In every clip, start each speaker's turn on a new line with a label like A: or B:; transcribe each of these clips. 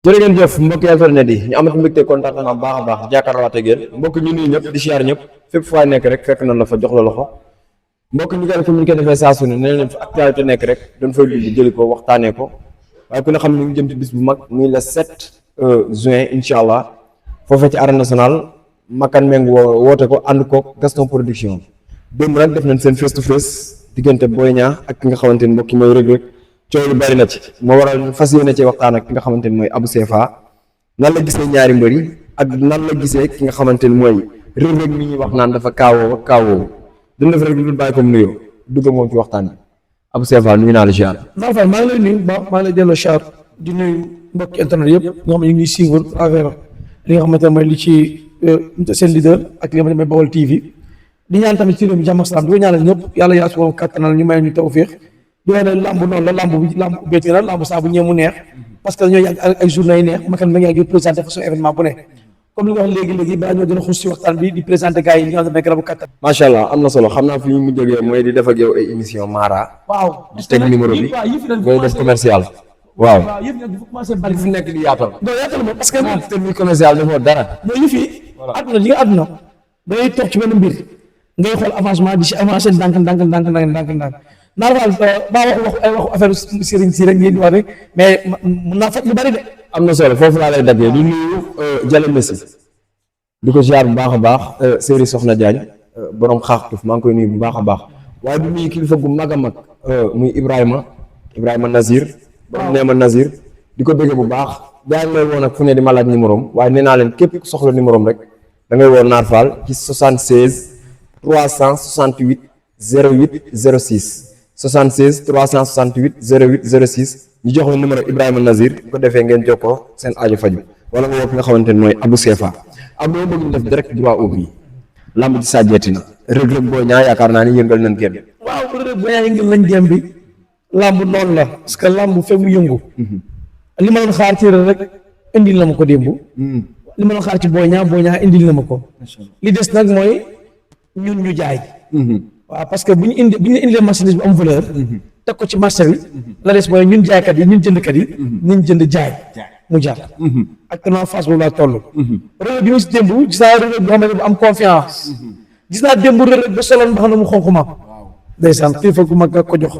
A: jërë ngeen jëf mbokki internet yi ñu amati mbégte contentement baax a baax jàkkaarloowaat ak yéen mbokk ñu nuyu ñëpp di siyaar ñëpp fépp fu waay nekk rek fekk na la fa jox la loxo mbokk ñu koy communiqué defee saa su ne nee leen fa actualité nekk rek dañ fay dugg jëli ko waxtaanee ko waaye ku ne xam ne ñu jëm ci bis bu mag muy le 7 juin incha allah foofee ci arène nationale Makan Meng woote ko ànd ko Gaston Production démb nag def nañ seen face to face diggante Boy Niang ak ki nga xamante ni mbokk yi mooy Reug Reug coow lu bari na ci moo waral ñu fas yéene ci waxtaan ak ki nga xamante ni mooy Abou Cefa nan la gisee ñaari mbër yi ak nan la gisee ki nga xamante ni mooy Reug Reug mi ñuy wax naan dafa kaawoo duñ def rek lu bàyyi ko mu nuyoo dugg moom ci waxtaan bi Abou Cefa nuyu naa la ziar.
B: maa ngi lay nuyu maa ngi lay delloo ziar di nuyu mbokki internet yëpp nga xam ne ñu ngi suivre à travers li nga xamante ne mooy li ci seen leader ak li nga xamante ne mooy Baol TV di ñaan tamit ci réew mi jàmm ak salaam di ko ñaanal ñëpp yàlla yaa subhanahu kattanal ñu may ñu tawfiix di wax ne lamb noonu la lamb ubbeeti na lamb saa bu ñëwee mu neex parce que dañoo yàgg ay journée yi neex Makan ma ngi yàgg présenté façon événement bu ne comme li nga wax léegi balaa ñoo gën a xuus ci waxtaan bi di présenté gars yi nga xam ne garabu kattan.
A: macha allah am na solo xam naa fi ñu mu jógee mooy di def ak yow ay émission Mara.
B: waaw
A: teg numéro bi ngay def commercial. waaw
B: yëpp nag dafa commencé bari
A: fu nekk di yaatal.
B: non yaatal moom parce que
A: te muy commercial defoo dara.
B: mooy yëf yi àdduna li nga àdduna day toog ci benn mbir ngay xool avancement di si avancé ndànk naa daal baa wax ay waxu affaire sëriñ si rek ngeen di wax rek mais mën naa faj lu bari de.
A: am na solo foofu laa lay daggee di nuyu Jalle Messi di ko ziar bu baax a baax Séeri Soxna Diagne borom xaaxtuf maa ngi koy nuyu bu baax a baax waaye di nuyu kilifa gu mag a mag muy Ibrahima Nazir borom Neema Nazir di ko bëgg bu baax gaa ngi may woon ak fu ne di ma laaj numéro am waaye nee naa leen képp ku soxla numéro am rek da ngay woo Naar Fall ci 76 368 08 06 76 368 08 06 ñu jox la numéro Ibrahima Nazir bu ko defee ngeen jokkoo seen aajo faju wala nga woo ki nga xamante ne mooy Abou Cefa am na bëgg ñu def direct droit au but lamb ci sàjjeeti na Reug Reug Boy Niang yaakaar naa ni yëngal nañ génn.
B: waaw Reug Reug Boy Niang yëngal nañ génn bi lamb noonu la parce que lamb fekk mu yëngu li ma doon xaar ci Reug Reug indil na ma ko démb li ma doon xaar ci Boy Niang indil na ma ko li des nag mooy ñun ñu jaay waaw parce que bu ñu indilee marchandise bu am valeur teg ko ci marché bi la des mooy ñun jaaykat yi ñun jëndkat yi ñun jënd jaay mu jar actuellement phase boobu laa toll Reug Reug bi ma si démb gis naa Reug Reug boo xam ne bu am confiance gis naa démb Reug Reug ba soloon ba xam ne mu xonq ma ndeysaan kilifa gu mag ko jox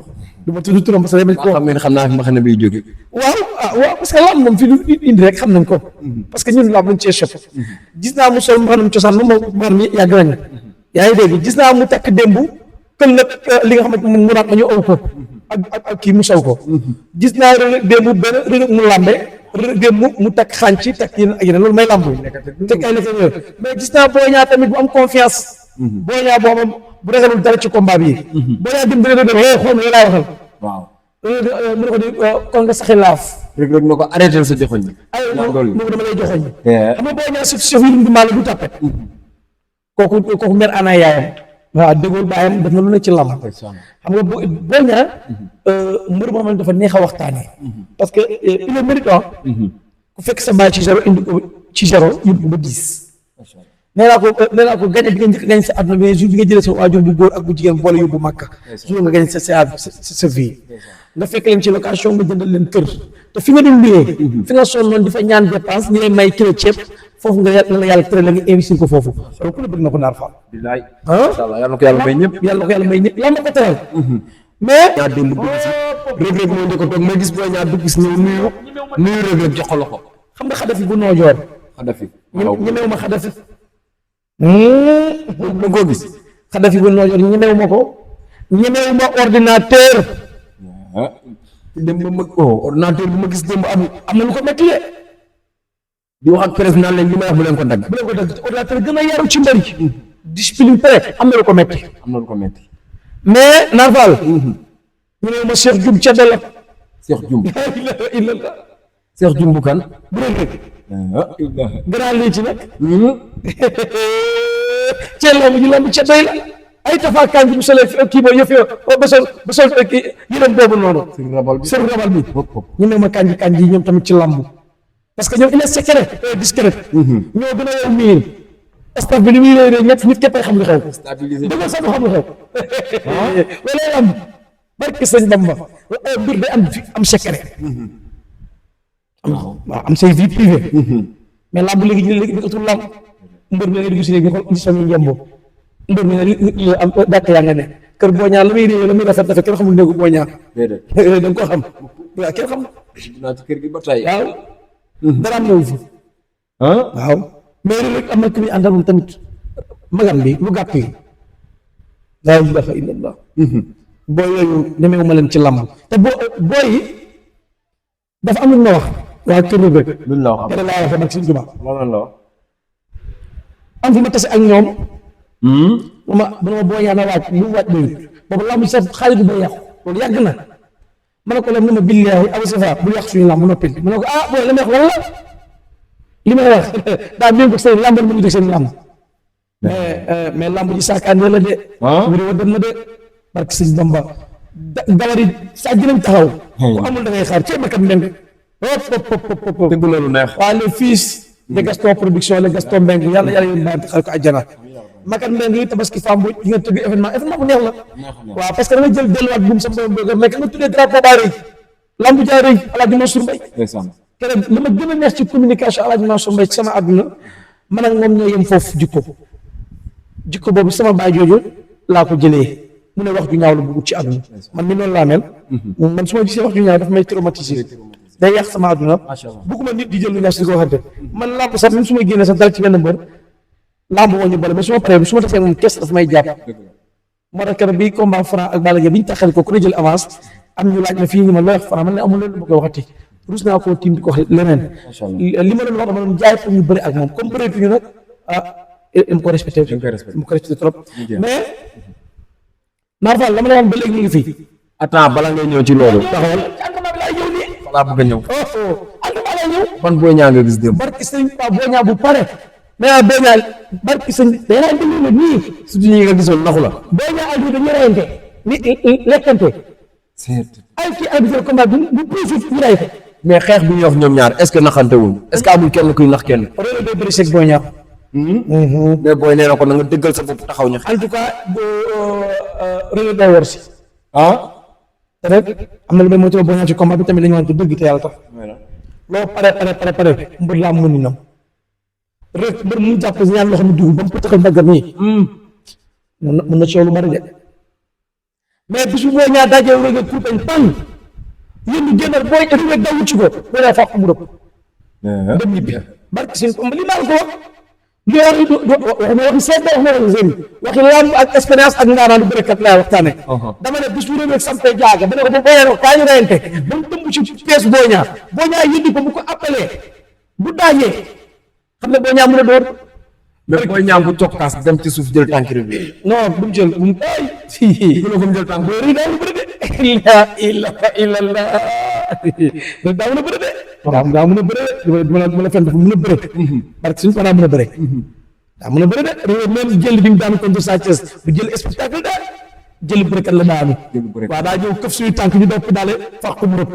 B: du ma tudd turam parce que
A: xam naa fi ma xam ne biy jóge
B: waaw parce que lamb moom fi lu indi rek xam nañ ko parce que ñun lamb lañ cee chef gis naa mu sol mu xam ne cosaan moom moo mi yàgg nañ yaa ngi dégg gis naa mu takk démb kël nag li nga xamante mu naat ma ñu aw ko ak kii mu sol ko gis naa Reug Reug démb benn Reug Reug mu làmbe Reug Reug démb mu takk xànc takk yeneen ak yeneen loolu may làmb tekk ay nekk mais gis naa Boy Niang tamit bu am confiance Boy Niang boo xam bu ragalul dara ci combat bi Boy Niang démb Reug Reug xool ma laa waxal
A: waaw
B: mu ne ko di kon nga saxi laaf
A: Reug Reug na ko arrêté sa joxoñ bi
B: ay moom dama lay joxoñ xam nga Boy Niang chef yi du maa la du tàppe kooku mer ana yaayam waaw déggool baayam def na lu ne ci lamb xam nga Boy Niang mbër boo xam ne dafa neex a waxtaanee parce que il est méritant ku fekk sa baay ci zéro indi ko ci zéro yóbbu ba 10 nee naa ko gañe bi nga njëkk gañ sa àdduna mais jour bi nga jëlee sa waajur bu góor ak bu jigéen boole yóbbu Makka jour nga gañ sa vie nga fekk leen ci location nga jëndal leen kër te fi nga doon luyee fi nga sonnoon di fa ñaan dépense ñu lay may kilo ceeb foofu nga la yàlla tere la nga investir ko foofu donc ku la bëgg na ko Naar Fall
A: bilaay insha Allah yàlla na ko yàlla may ñëpp
B: la ma ko teral mais
A: ñaar démb dugg si Reug Reug moo njëkk a toog ma gis Boy Niang dugg si ñëw nuyu Reug Reug jox ko loxo
B: xam nga Xadafi bu noojoor ñemewu ma Xadafi
A: ma koo gis
B: Xadafi bu noojoor ñemewu ma ko ñemewu ma ordinateur
A: dem ba mag ordinateur bu ma gis démb
B: am na lu ko métti
A: di wax ak président leen li may wax bu leen ko dagg
B: ordinateur gën a yaru ci mbëri discipline près am na lu ko métti mais Naar Fall ñemewu ma Cheikh Dioum ca dala
A: Cheikh Dioum bu kan
B: bu Reug Reug grand lii ci nag cee lamb ji lamb ca doy la ay tafaakaan bi bu solee kii boobu yëf ba sol yërëm boobu noonu sëru rabal bi ñu ne ma kanji ñoom tamit ci lamb parce que ñoom il est secret discret ñoo gën a yow miir staff bi li muy réy ñett nit képp ay xam li xew dama sax xam li xew wala lamb barke sëñ Bamba mbir day am secret waaw am say vie privée mais lamb léegi nekkatul lamb mbër mi nga dugg si léegi xool gis famille njemboo mbër mi nga am dàkk yaa nga ne kër boo ñaar la muy réew la muy rafet rafet kenn xamul néegu boo ñaar da nga ko xam waaw kenn xam
A: naa ci kër gi ba tey
B: waaw dara am ñëw fi waaw mais rek am na ku muy àndal moom tamit magam bi lu gàtt yi laa ilaha illallah boo yooyu demeewu ma leen ci lamb te booy yi dafa am lu ma wax waa kër rek
A: luñ la wax
B: kenn laa waxee nag suñ tubaab
A: lan la wax
B: am fu ma tase ak ñoom ma boo yaa na waaj lu mu waaj doyut boobu lamb sax xaalis bi day yàqu loolu yàgg na ma ne ko leen ne ma billaahi Abou Safa bul yàq suñu lamb noppil ma ne ko ah booy la may wax lan la li may wax daa bien ko seen lamb mu ngi def seen lamb mais lamb ji saakaan la de wuri wa dem na de barke sëñ Bamba dawari saa gënañ taxaw ku amul da ngay xaar cee makat mbeng hop
A: dégg loolu neex
B: waa le fils de Gaston production le Gaston Mbeng yàlla yéen bàyyi xel ko àjjana makat mbeng yi tabaski femme bu di nga tëgg événement bu neex la waaw parce que da nga jël delluwaat buum sa mbéy mi mais nga tuddee drapeau baa rëy lamb jaa rëy Alaaji Mansour Mbaye keneen li ma gën a neex ci communication Alaaji Mansour Mbaye ci sama àdduna man ak moom ñoo yem foofu jikko boobu sama baay jooju laa ko jëlee mu ne wax ju ñaaw la bëgg ci àdduna man mi noonu laa mel man su ma gisee wax ju ñaaw daf may traumatiser day yàq sama àdduna bëgguma nit di jël lu ñaaw si ko waxante man lamb sax même su ma génnee sax dal ci benn mbër lamb moo ñu boole mais su ma paree su ma tasee moom kes daf may jàpp moo tax keroog bi combat Franc ak Balla Gaye bi ñu taxal ko ku ne jël avance am ñu laaj ma fii ni ma looy wax Franc man ne amul leen lu ma koy waxati rus naa koo tiim di ko wax leneen li ma doon wax dama doon jaay pour ñu bëri ak moom comme bëri ñu nag mu ko respecté trop mais Naar Fall dama la wax ba léegi ñu ngi fii
A: attends bala ngay ñëw ci loolu
B: taxawal ci entraînement bi laay ñëw nii
A: laa bëgg a ñëw
B: entraînement laay ñëw
A: ban booy ñaa nga gis démb
B: barki sëñ Pa boo ñaa bu pare mais boo ñaa barki sëñ danaa déglu la nii
A: surtout ñi nga gisoon naxu la
B: boo ñaa albi dañu reyante ni lekkante ay kii arbitre combat bu précis ñu rey ko
A: mais xeex bi ñuy wax ñoom ñaar est-ce que naxante wuñ est-ce que amul kenn kuy nax kenn
B: réew day bëri seeg boo ñaa
A: mais booy nee na ko na nga dëggal sa bopp taxaw ñu
B: en tout cas réew day war si te rek am na lu may moytu boo ñaa ci combat bi tamit dañu wante dëgg te yàlla tax loo pare mbër laa mën ni nam rek mbër mu jàpp si ñaar loxo mi dugub ba mu pëtaxal mbagam nii mën na coow lu bari de mais bisu boo ñaa dajee rek pour bañ pan yéen ñu génnal booy rek daw ci ko boo ñaa fàq mu rëpp dem ñibbi barke seen ko li maa ko wax waxuma waxi seet wax na waxi sëriñ waxi lamb ak expérience ak ngaanaanu bërekat laay waxtaane dama ne bis bu rek sampe jaaga ba ne ko ba booyee ko kaa ñu reyante ba mu tëmb ci pièce boo ñaa yëddi ko bu ko appelé bu daajee xam ne boo ñaa mën a door
A: mais booy ñaa bu tokkaas dem ci suuf jël tànk bi
B: non bu mu jël bu mu ay fii
A: ko mu jël tànk
B: boo rii daaw bëri de la ilaha illallah daa mën a bëri de daa mën a bëri de duma la fen dafa mën a bëri parce que suñu fanaa mën a bëri daa mën a bëri de réew même jël bi mu daanu contre Sa Thiès bu jël spectacle daal jël bërikat la daanu waaw daa ñëw këf suñu tànk ñu dopp daale fax ko mu rëpp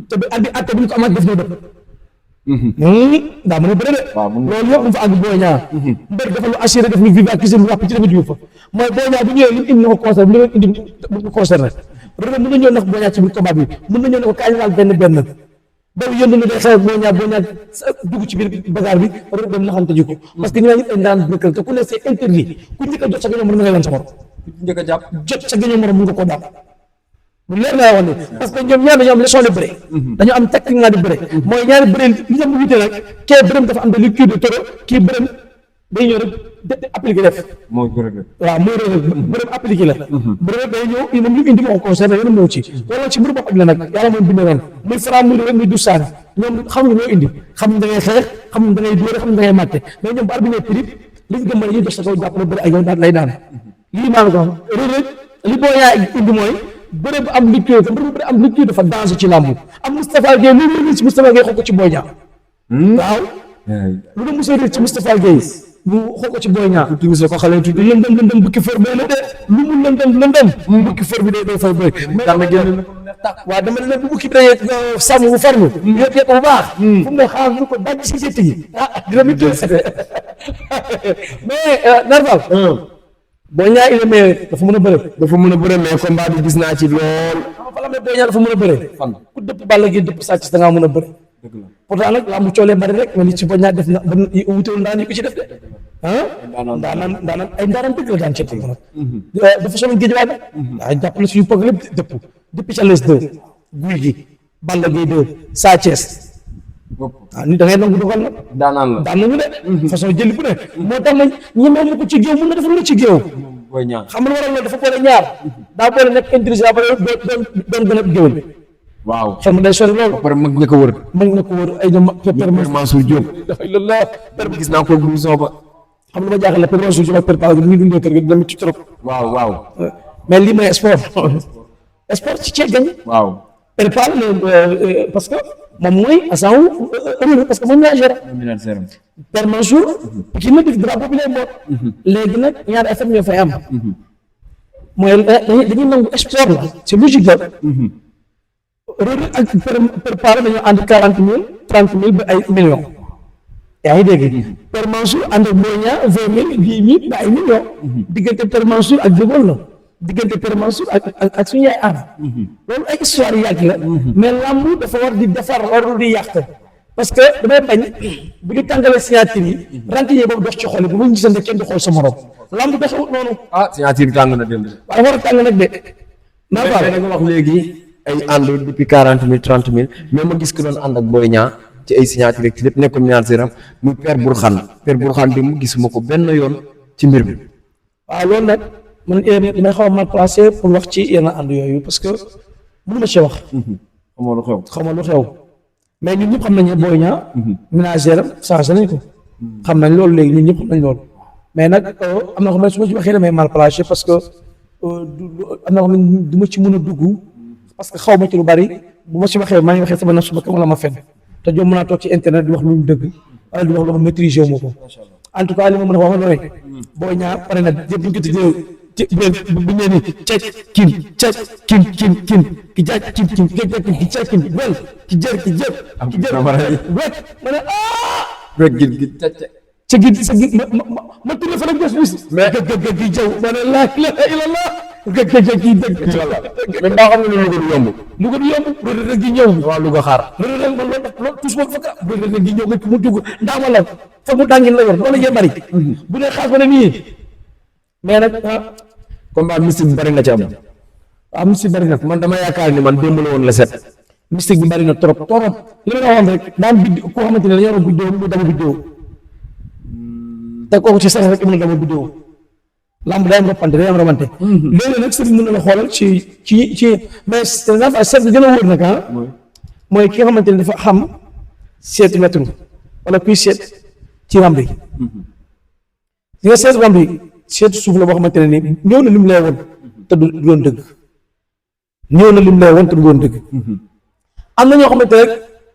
B: te bi addi atte bu ñu ko amaat def na dëpp daa mën a bëri de loolu yëpp mu fa àgg booy ñaar mbër dafa lu assuré def ni vive ak kisé mu wàpp ci dama jiw fa mooy booy ñaar bu ñëwee li mu indi na ko concerné li indi bu ko concerné rëdd mën na ñëw nag boo ñaar ci biir combat bi mën na ñëw ne ko kaay laal benn ba yëndu na day xew boo ñaar dugg ci biir bagarre bi rëdd dem naxante ji ko parce que ñu ngi ay ndaan bëkkal te ku ne c'est interdit ku njëkk a jot sa gañoo mën nga wan sa morom
A: njëkk a jàpp
B: jot sa gañoo morom mën nga koo daal bu leer naa wax ne parce que ñoom ñaar dañoo am leçon de bëre dañoo am technique de bëre mooy ñaari bëre li ñu wute nag kee bërëm dafa am de liquide de toro kii bërëm day ñëw rek appliqué def
A: mooy bërëm
B: waaw mooy bërëm appliqué la bërëm day ñëw moom ñu indi ma ko concerné yoonu ñëw ci wala ci mbir boppam la nag yàlla moom bindee ren muy Franc muy rek muy du saane ñoom xamuñu ñoo indi xamuñ da ngay xeex xamuñ da ngay dóore xamuñ da ngay màtte mais ñoom bu arbitre prix li ñu gëm mooy ñu def sa kaw jàpp na bëri ak yow daal lay daan lii maa ko rek li boo yaa indi mooy bëre bu am liquide te bëre bu am liquide dafa danger ci làmb am Moustapha Gueye lu mu ci Moustapha Gueye xool ko ci Boy Niang waaw lu ne mos a réer ci Moustapha Gueye mu xool ko ci Boy Niang tuuti ko xale tuuti lëndëm bukki fër bee la de lu mu lëndëm bukki fër bi day fay bëri dama génn waaw dama ne bu bukki bi dayee sàmm bu farlu yëpp yëpp bu baax fu mu ne xaar ñu ko daj si setti yi dina mi tuuti mais Narval Boy Niang il est meilleur dafa mën a bëre mais combat bi gis naa ci lool la mais Boy Niang dafa mën a bëree
A: fan
B: ku dëpp Balla Gaye dëpp Sa Thiès da ngaa mën a bëre
A: dëgg la
B: pourtant nag laa mu coolee bari rek mais li ci Boy Niang def na ba wutewul ndaan yi ko ci def de daanaan ay ndaanaan dëgg la daan ceeb nag dafa solo géej waay nag daa jàppale suñu pog lépp dëpp depuis Challenge 2 guy gi Balla Gaye 2 Sa Thiès ni da ngay nangu dogal nag
A: daanaan la
B: daan nañu de façon jëli bu ne moo tax nag ñemee mu ko ci géew mun na dafa lu ci géew
A: Boy Niang
B: xam nga waral loolu dafa boole ñaar daa boole nekk intelligent ba doon gën a géwél
A: waaw
B: xel mu day sori loolu
A: pare mag ña ko wër
B: mag na ko wër ay ñoom Père
A: Mansour Diop
B: dafay loolu la
A: père gis naa ko blouson ba
B: xam nga ma jaaxal la Père Mansour Diop ak Père Paa bi ñu dundee kër gi dama ci trop
A: waaw
B: mais lii mooy sport sport ci cee gañ
A: waaw
B: Père Paa parce que moom mooy agent wu parce que moom laa géré Père Mansour ki na def drapeau bi lay boot léegi nag ñaari affaire ñoo fay am mooy dañuy nangu sport la c'est logique la Reug ak Père Paa dañoo ànd 40 000 30 000 ba ay millions yaa ngi dégg Père Mansour ànd ak Boy Niang 20 000 10 000 ba ay millions diggante Père Mansour ak Dégol la diggante Père Mansour ak suñu yaay aar loolu ay histoire yàgg la mais lamb dafa war di defar warul di yàq parce que damay bañ bu ñu tàngalee signature yi rentier boobu dox ci xol yi bu ñu gisante kenn du xool sa morom lamb doxewut noonu
A: signature tàng na démb
B: waaw war a tàng nag de naa
A: da nga wax léegi ay ànd depuis 40 000 30 000 mais ma gis ko doon ànd ak Boy Niang ci ay signature rek ci lépp nekk manager am muy Père Bourkhane bi mu gisuma ko benn yoon ci mbir mi
B: waaw loolu nag man damay xaw a mal placé pour wax ci yenn ànd yooyu parce que mënu ma ci wax xaw ma lu xew mais ñun ñëpp xam nañ ne Boy Niang manager am changé nañ ko xam nañ loolu léegi ñun ñëpp xam nañ loolu mais nag am na xam ne su ma ci waxee damay mal placé parce que am na xam ne du ma ci mën a dugg parce que xaw ma ci lu bari bu ma ci waxee maa ngi waxee sama naf suba wala ma fen te jom mën naa toog ci internet di wax lu dëgg wala di wax loo xam maîtriser wu ma ko en tout cas li ma mën a wax mooy Boy Niang pare na yëpp bu ñu ko tuddee bu ñu nee caj kin ki jaaj kin ki jaaj kin wel ki jër wet ma ne
A: rek gi
B: ca gi sa gi ma tuddee fa la gës bis mais gëg gi jaw ma ne laa ilaaha illallah gëg gi dëgg
A: mais mbaa xam ne lu ko yomb
B: rek gi ñëw
A: waaw lu ko xaar
B: rek man loolu tous moo fa rek gi ñëw nga mu dugg ndaama la fa mu dàngin la yor loolu yee bari bu dee xaas ba ne nii mais nag
A: combat mystique bi bari na ci am
B: waaw mystique bari na
A: man dama yaakaar ni man démb la woon la set
B: mystique bi bari na trop li ma la waxoon rek daan biddi koo xamante ne dañoo war a biddoo mu dama biddoo te kooku ci sax rek mën na dama biddoo lamb day am roppante day am romante léeg-léeg nag sëriñ mën na la xoolal ci mais seet bi gën a wóor nag mooy ki nga xamante ne dafa xam seetu métro wala kuy seet ci ramb yi di nga seet ramb yi seetu suuf la boo xamante ne nii ñëw na lim lay woon te du doon dëgg ñëw na lim lay woon te du doon dëgg am na ñoo xamante rek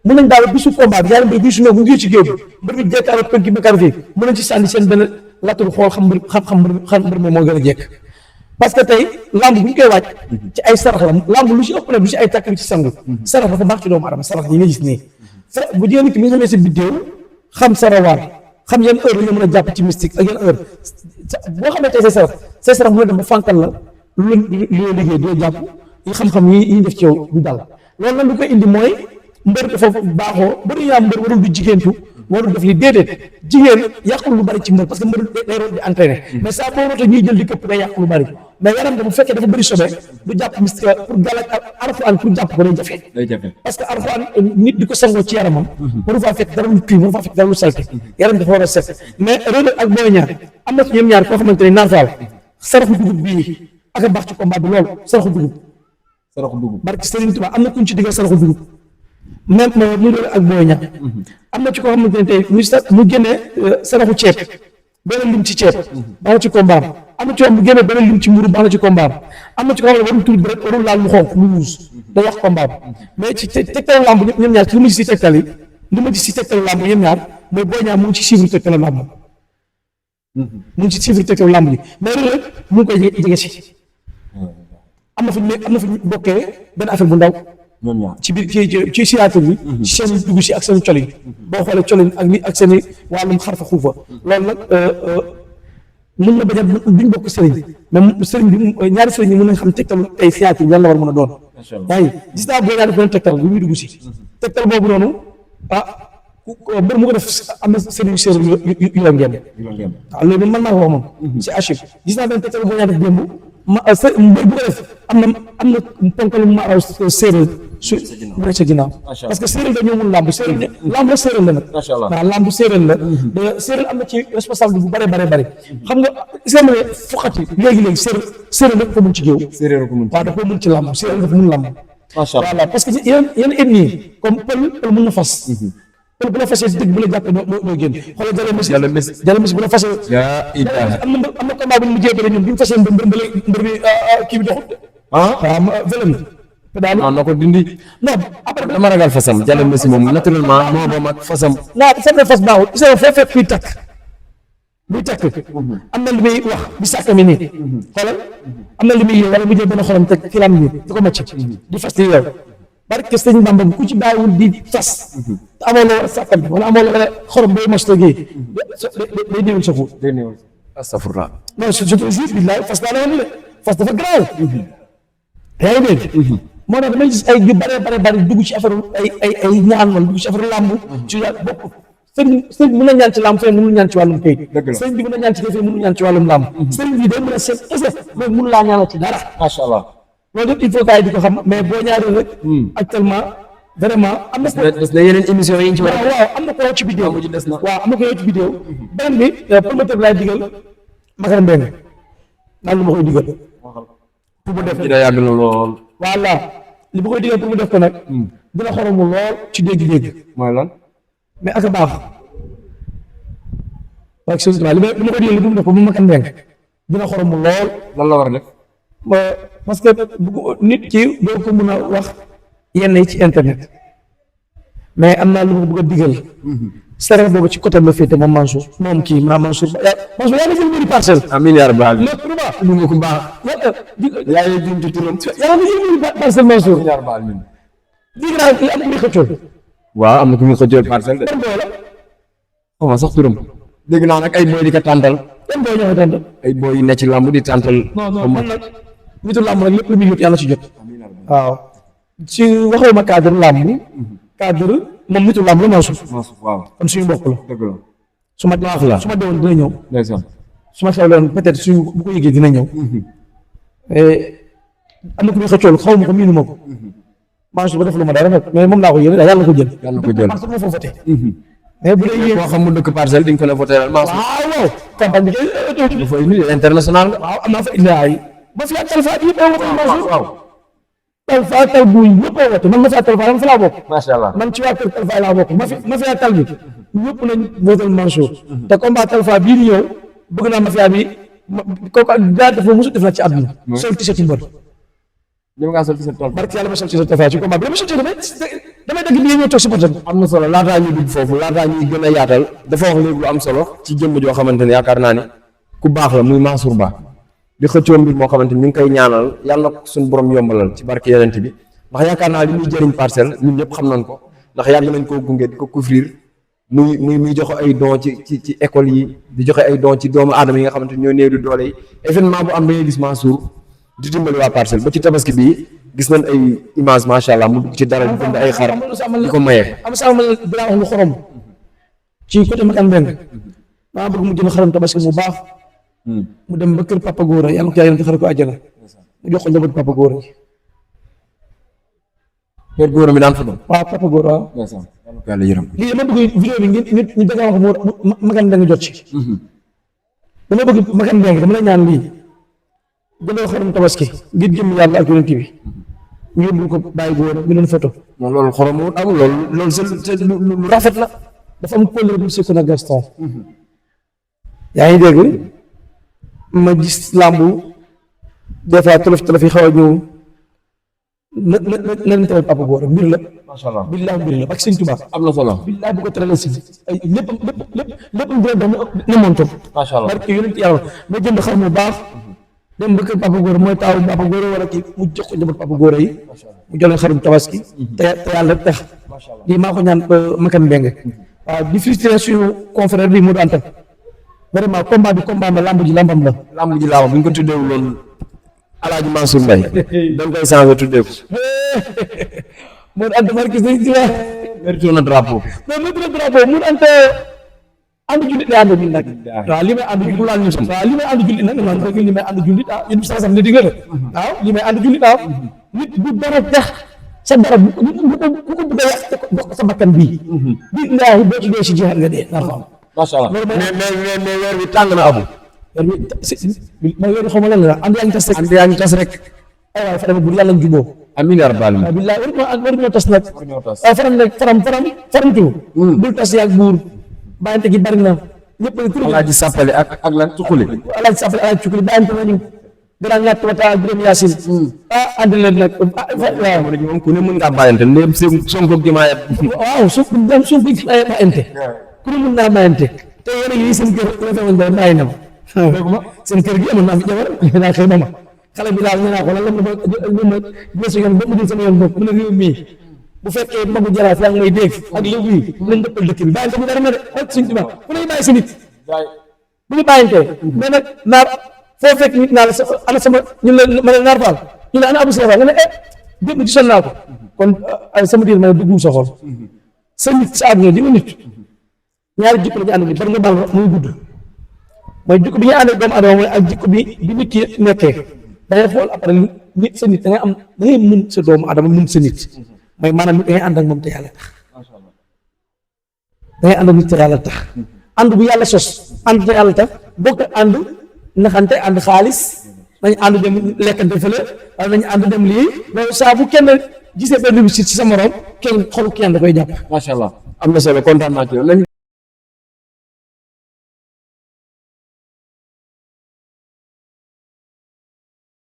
B: mën nañ daal bisu combat bi ñaari mbir bisu ne bu ngi ci géew bi mbir mi jekkaar penk bi kar fii mën nañ ci sànni seen benn latul xool xam mbir mi moo gën a jekk parce que tey lamb bu ñu koy wàcc ci ay sarax la lamb lu ci ëpp nag du ci ay takk bi ci sangu sarax dafa baax ci doomu adama sarax yi nga gis nii bu jigéen ki bi nga xamee sa biddéew xam sarawaar xam yan heure la nga mën a jàpp ci mystique ak yan heure boo xamee tey say sarax mën a dem ba fànkal la lu la liggéey doo jàpp yi xam-xam yi ñu def ci yow du dal loolu nag lu koy indi mooy mbër dafa baaxoo bëri yaa mbër warul di jigéentu warul def li déedéet jigéen yàqul lu bari ci mbër parce que mbër day root di entraîné mais saa boo rootee ñuy jël di këpp day yàq lu bari mais yaram da bu fekkee dafa bëri sobe du jàpp mystique pour gàlak alxuraan pour jàpp ko day jafe parce que alxuraan nit di ko sangoo ci yaramam waru faa fekk dara lu kii waru faa fekk dara lu salte yaram dafa war a set mais Reug ak Boy Niang am na ci ñoom ñaar koo xamante ne naan faal saraxu dugub bii ak a baax ci combat bi loolu saraxu dugub barki Serigne Touba am na kuñ ci diggal saraxu dugub même mu Reug ak Boy Niang am na ci koo xamante ne tey mu génnee saraxu ceeb benn lim ci ceeb baax na ci combat am na ci wax mu génnee benn lim ci mburu baax na ci combat am na ci koo xam ne warul tuuti rek warul laal lu xonk lu muus da wax combat mais ci tegtal lamb ñoom ñaar ci li ma ci si tegtal yi li ma ci si tegtal lamb ñoom ñaar mooy Boy Niang mu ngi ci suivre tegtal lamb mu ngi ci suivre tegtal lamb bi mais Reug mu ngi koy jege si am na fu ñu bokkee benn affaire bu ndaw ci biir ci signature bi ci seen dugg si ak seen colin boo xoolee colin ak ni ak seen i wàllum xarfa xuufa loolu nag mën na bañ a duñ bokk sëriñ mais sëriñ bi ñaari sëriñ yi mën nañ xam tegtal tey signature bi lan la war mën a doon yaa ngi gis naa boo ñaa def benn tegtal bu muy dugg si tegtal boobu noonu mbër mu ko def am na seen séeréer yu la ngeen waaw loolu man maa ko wax moom si achib gis naa benn tegtal boo ñaa def démb mbër bu ko def am na ponkalu ma raw séeréer su bu nekk sa ginnaaw parce que séeréer dañoo mun lamb séeréer lamb la séeréer la nag waaw lamb séeréer la séeréer am na ci responsable bu bare xam nga islam ne fuqati léegi séeréer dafa ko mun ci géew waaw dafa ko mun ci lamb séeréer dafa mun lamb voilà parce que yenn ethnie comme pël mun na fas pël bu la fasee dëgg bu la jàppee noo génn xoolal Jalle Messi bu la fasee am na combat bu ñu mujjee bëre ñun bi ñu fasee mbër bi kii bi doxut waaw vélo bi
A: non na ko dindi
B: non après
A: dama ragal fasam Jalle Messi moom naturellement moo ba mag fasam
B: sam ne fas baaxul isa foo fekk kuy takk am na lu muy wax bi sàkk mi nii xoolal am na lu muy yow wala mu jël benn xolam teg ci lam nii di ko macc di fas di yow parce que sëñ Bamba ku ci bàyyiwul di fas te amoo loo sàkkam wala amoo loo xorom booy mos tëggee day néewul sa xuur
A: astafurlah
B: non je te jure billaay fas daa la fas dafa garaaw yaa ngi dégg moo tax damay gis ay yu bare dugg ci affaire ay ñaan wala dugg ci affaire làmb ci bopp sëriñ bi mën na ñaan ci làmb feneen mënul ñaan ci wàllum këyit sëriñ bi mën na ñaan ci feneen mënul ñaan ci wàllum làmb sëriñ bi day mën a seet ese mais mënu laa ñaanal ci dara
A: macha allah
B: loolu yëpp il faut gars yi di ko xam mais boo ñaaree rek actuellement vraiment am na
A: des na yeneen émission yi ñu ci war a
B: waaw am na ko ci vidéo waaw am na ko ci vidéo beneen bi promoteur bi laay digal Makan Mbeng naan lu ma koy digal pour mu def
A: dina yàgg na lool
B: voilà li ma koy digal pour mu def ko nag dina xoromu lool ci dégg-dégg
A: mooy lan
B: mais ak a baax waaye li ma koy digal li pour mu def ko bu Makan Mbeng dina xoromu lool
A: lan la war a def
B: parce que nit ki doo ko mën a wax yenn yi ci internet mais am naa lu ma bëgg a digal sere boobu ci côté la féete moom Mansour moom kii Mansour yaa ngi jël mbiri parcelle
A: amiin yaa rabbal
B: lépp lu baax
A: lu nga ko baax yaa ngi jëm ci turam
B: yaa ngi jël mbiri parcelle Mansour
A: yaa rabbal amiin
B: dégg naa am na muy xëccool
A: waaw am na ku muy xëccool parcelle de
B: ban booy la
A: xaw ma sax turam dégg naa nag ay booy di ko tàntal
B: ban booy ñoo ko tàntal
A: ay booy yi ne ci làmb di tàntal
B: non man nag nitu làmb rek lépp lu muy yót yàlla ci jot waaw ci waxee ma cadre làmb cadre moom nitu làmb la Mansour
A: waaw
B: kon suñu mbokk la
A: dëgg la
B: su ma dewoon dina ñëw
A: ndeysaan
B: su ma xewloon peut-être suñu bu ko yëgee dina ñëw am na ku muy xëccool xaw ma ko miinu ma ko Mansour ba def lu ma dara nag mais moom laa ko yéene daal yàlla na ko jël parce que moo fa voté mais bu dee
A: koo xam mu dëkk parcelle di nga ko ne voté Mansour
B: waaw campagne bi
A: dafa indi international nga
B: waaw am naa fa indi ay ba fi ak Talfa yëpp a wote Mansour Talfa tal bu yëpp a wote man ma fi ak Talfa dama fa laa bokk
A: macha allah
B: man ci waa kër Talfa laa bokk ma fi ak tal bi ñëpp nañ votal Mansour te combat Talfa bii di ñëw bëgg naa mafia bi kooku daa def musu def na ci àdduna sol t-shirt mbër
A: ñëw ngaa sol t-shirt Talfa
B: barke yàlla ma sol t-shirt Talfa ci combat bi dama sol damay dëgg bi ñëw toog supporter
A: am na solo laataa ñuy dugg foofu laataa ñuy gën a yaatal dafa wax léegi lu am solo ci jëmm joo xamante ne yaakaar naa ni ku baax la muy Mansour Ba di xëccoo mbir moo xamante ni ñu ngi koy ñaanal yàlla na ko suñu borom yombalal ci barke yeneen bi ndax yaakaar naa li muy jëriñ parcelle ñun ñëpp xam nañ ko ndax yàgg nañ koo gunge di ko couvrir muy joxe ay don ci école yi di joxe ay don ci doomu aadama yi nga xamante ni ñoo néew di doole yi événement bu am da ngay gis Mansour di dimbali waa parcelle ba ci tabaski bii gis nañ ay image macha allah mu dugg ci dara di jënd ay xar di ko maye.
B: am sa amal dinaa wax lu xorom ci côté Makan Mbeng maa bëgg mu jënd xaram tabaski mu baax mu dem ba kër Papa Gora yàlla ko yàlla xare ko àjjana mu jox ko njaboot Papa Gora yi.
A: kër Gora mi daan fa doon.
B: waaw Papa Gora waaw.
A: yàlla yërëm.
B: lii dama bëgg vidéo bi ñu danga wax mu Makan Mbeng jot ci. dama bëgg Makan Mbeng dama la ñaan lii jëndoo xaram tabaski ngir jëm yàlla ak yonent bi ñu yóbbul ko bàyyi Gora ñu leen photo.
A: non loolu xorom amul loolu c'est lu rafet la.
B: dafa am kóllëre bu sekkoon ak Gaston. yaa ngi dégg ma gis làmbu des fois tolof yi xaw a ñëw na leen teral Papa Gora mbir la.
A: macha allah
B: billahi mbir la ak Sëñ Tuubaa
A: am na solo.
B: billahi bu ko teralee si ay lépp mu dina doon ne montom.
A: macha allah
B: barke yonent yàlla ma jënd xar mu baax dem ba kër Papa Gora mooy taawu Papa Gora wala kii mu jox ko njaboot Papa Gora yi mu jëlee xarum tabaski. te yàlla rek tax. lii maa ko ñaan Makan Mbeng waaw di félicité suñu confrère bi Modou Anta vraiment combat bi combat la lamb ji lambam la.
A: lamb ji lambam bu ñu ko tuddee loolu Alaaji Mansour Mbaye dañ koy changé tuddee ko
B: Modou Anta barki sëñ Tuubaa
A: mérite na drapeau
B: non mérite na drapeau Modou Anta ànd jullit la ànd ñun nag waaw li may ànd jullit laal ñu sax waaw li may ànd jullit nag man rek li may ànd jullit yéen sax ne dig la de waaw li may ànd jullit nit bu dara tax sa dara ku ko bëgg a yàq jox ko sa bakkan bii billaahi boo ci dee si jeexal nga dee nar fa am
A: macha allah mais weer bi tàng na abu
B: ma weer xaw ma lan la ànd yaa ngi tas rek
A: ànd yaa ngi tas rek
B: ay waay fa bu yàlla juboo
A: amiin yaa rabbal aalamiin
B: billaahi war ñoo tas nag waaw faram nag faramtu bul tas yaag buur bàyyante gi bari na ñëpp
A: Alaaji Sàppale ak lan Cuquli
B: Alaaji Sàppale Alaaji Cuquli bàyyante nañu grand ñaat wata Birame Yacine ànd leen nag waaw
A: moom ku ne mën ngaa bàyyante ndéem Sonko gi maa yeb
B: waaw Sonko gi maa bàyyante ku ne mën naa bàyyante te yéen a ngi seen kër téléphone ba bàyyi na ma seen kër gi amoon naa fi jabar naa xëy ma xale bi daal nee naa ko lan la ma gëstu yoon ba mu jël sama yoon bopp mu ne réew mii bu fekkee magu jaraaf yaa ngi may dégg ak léew yi nañ dëppal dëkk bi bàyyante bu dara na de ak suñ tubaab ku ne bàyyi sa nit bu ñu bàyyantee mais nag naar foo fekk nit naa la ana sama ñu la ma ne naar faal ñu ne ana Abou Sefa nga ne démb gisoon naa ko kon sama diir ma ne duggum sa xol sa nit sa àdduna di nga nit ñaari jikko la ñu ànd ni bari nga baal muy gudd mooy jikko bi ñu ànd ak doomu adama mooy ak jikko bi nit ki nekkee da ngay xool après nit sa nit da ngay am da ngay mën sa doomu adama mën sa nit mooy maanaam nit da ngay ànd ak moom te yàlla tax da ngay ànd ak nit te yàlla tax ànd bu yàlla sos ànd te yàlla tax bokk ànd naxante ànd xaalis nañ ànd dem lekkante fële wala nañ ànd dem lii loolu saa bu kenn gisee benn réussite ci sa morom kenn xolu kenn da koy jàpp.
A: macha allah am na solo kontaan naa ci yow